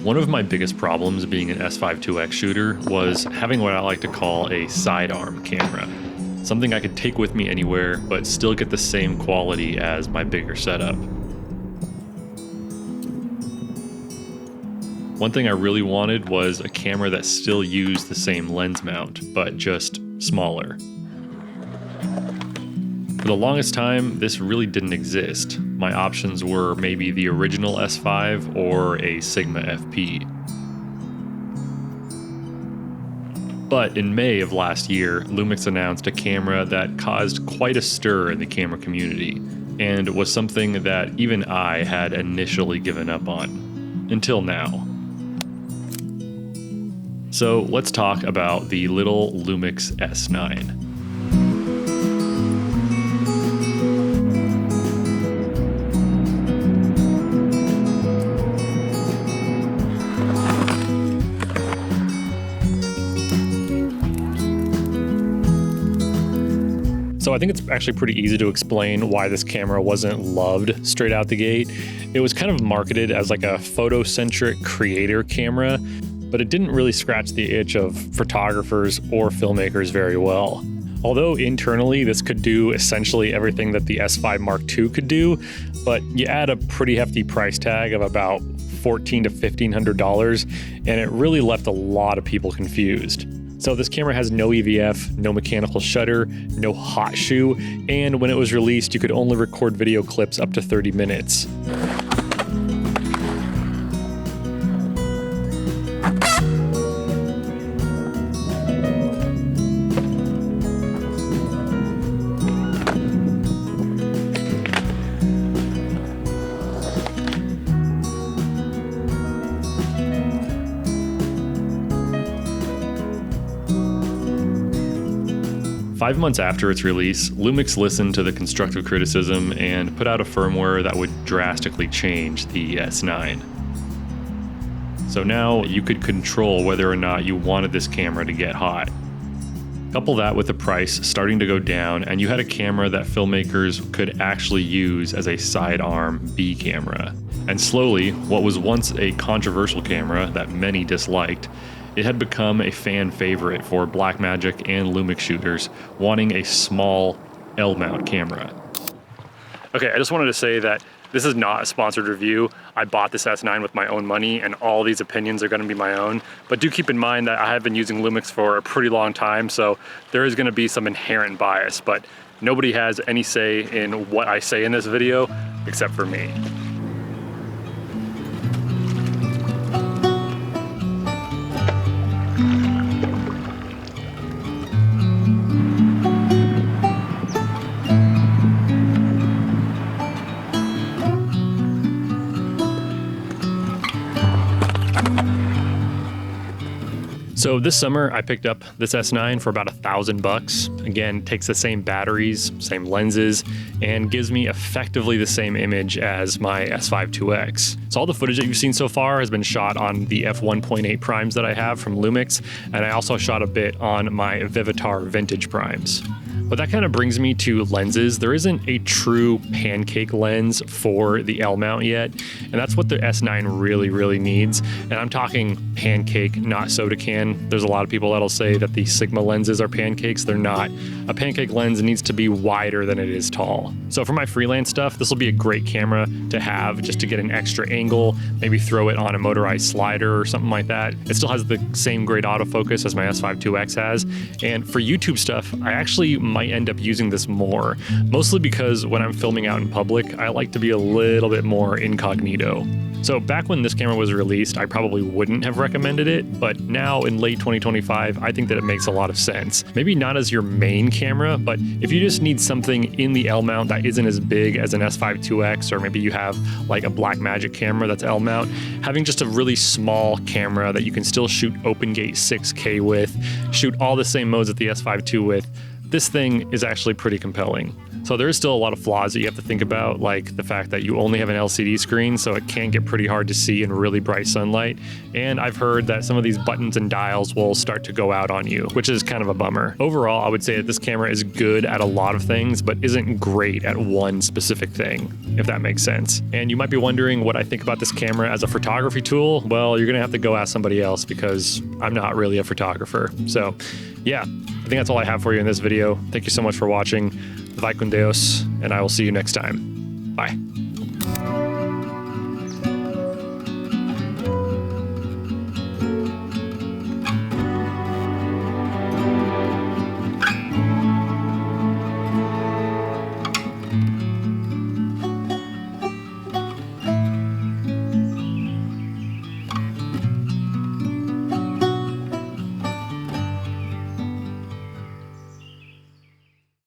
One of my biggest problems being an S5 shooter was having what I like to call a sidearm camera. Something I could take with me anywhere, but still get the same quality as my bigger setup. One thing I really wanted was a camera that still used the same lens mount, but just smaller. For the longest time, this really didn't exist. My options were maybe the original S5 or a Sigma FP. But in May of last year, Lumix announced a camera that caused quite a stir in the camera community, and was something that even I had initially given up on. Until now. So let's talk about the little Lumix S9. So I think it's actually pretty easy to explain why this camera wasn't loved straight out the gate. It was kind of marketed as like a photocentric creator camera, but it didn't really scratch the itch of photographers or filmmakers very well. Although internally this could do essentially everything that the S5 Mark II could do, but you add a pretty hefty price tag of about $1,400 to $1,500, and it really left a lot of people confused. So this camera has no EVF, no mechanical shutter, no hot shoe, and when it was released, you could only record video clips up to 30 minutes. Five months after its release, Lumix listened to the constructive criticism and put out a firmware that would drastically change the S9. So now you could control whether or not you wanted this camera to get hot. Couple that with the price starting to go down, and you had a camera that filmmakers could actually use as a sidearm B camera. And slowly, what was once a controversial camera that many disliked, it had become a fan favorite for Blackmagic and Lumix shooters wanting a small L-mount camera. Okay, I just wanted to say that this is not a sponsored review. I bought this S9 with my own money, and all these opinions are gonna be my own. But do keep in mind that I have been using Lumix for a pretty long time, so there is gonna be some inherent bias, but nobody has any say in what I say in this video except for me. So this summer I picked up this S9 for about $1,000. Again, takes the same batteries, same lenses, and gives me effectively the same image as my S5 IIX. So all the footage that you've seen so far has been shot on the f1.8 primes that I have from Lumix, and I also shot a bit on my Vivitar vintage primes. But that kind of brings me to lenses. There isn't a true pancake lens for the L mount yet, and that's what the S9 really needs. And I'm talking pancake, not soda can. There's a lot of people that'll say that the Sigma lenses are pancakes. They're not. A pancake lens needs to be wider than it is tall. So for my freelance stuff, this will be a great camera to have just to get an extra angle, maybe throw it on a motorized slider or something like that. It still has the same great autofocus as my S5 IIX has. And for YouTube stuff, I actually might end up using this more, mostly because when I'm filming out in public, I like to be a little bit more incognito. So back when this camera was released, I probably wouldn't have recommended it, but now in late 2025, I think that it makes a lot of sense. Maybe not as your main camera, but if you just need something in the L mount that isn't as big as an S5 IIX, or maybe you have like a Blackmagic camera that's L mount, having just a really small camera that you can still shoot OpenGate 6K with, shoot all the same modes that the S5 II with, this thing is actually pretty compelling. So there is still a lot of flaws that you have to think about, like the fact that you only have an LCD screen, so it can get pretty hard to see in really bright sunlight. And I've heard that some of these buttons and dials will start to go out on you, which is kind of a bummer. Overall, I would say that this camera is good at a lot of things, but isn't great at one specific thing, if that makes sense. And you might be wondering what I think about this camera as a photography tool. Well, you're gonna have to go ask somebody else because I'm not really a photographer. So yeah, I think that's all I have for you in this video. Thank you so much for watching. Vai com Deus, and I will see you next time. Bye.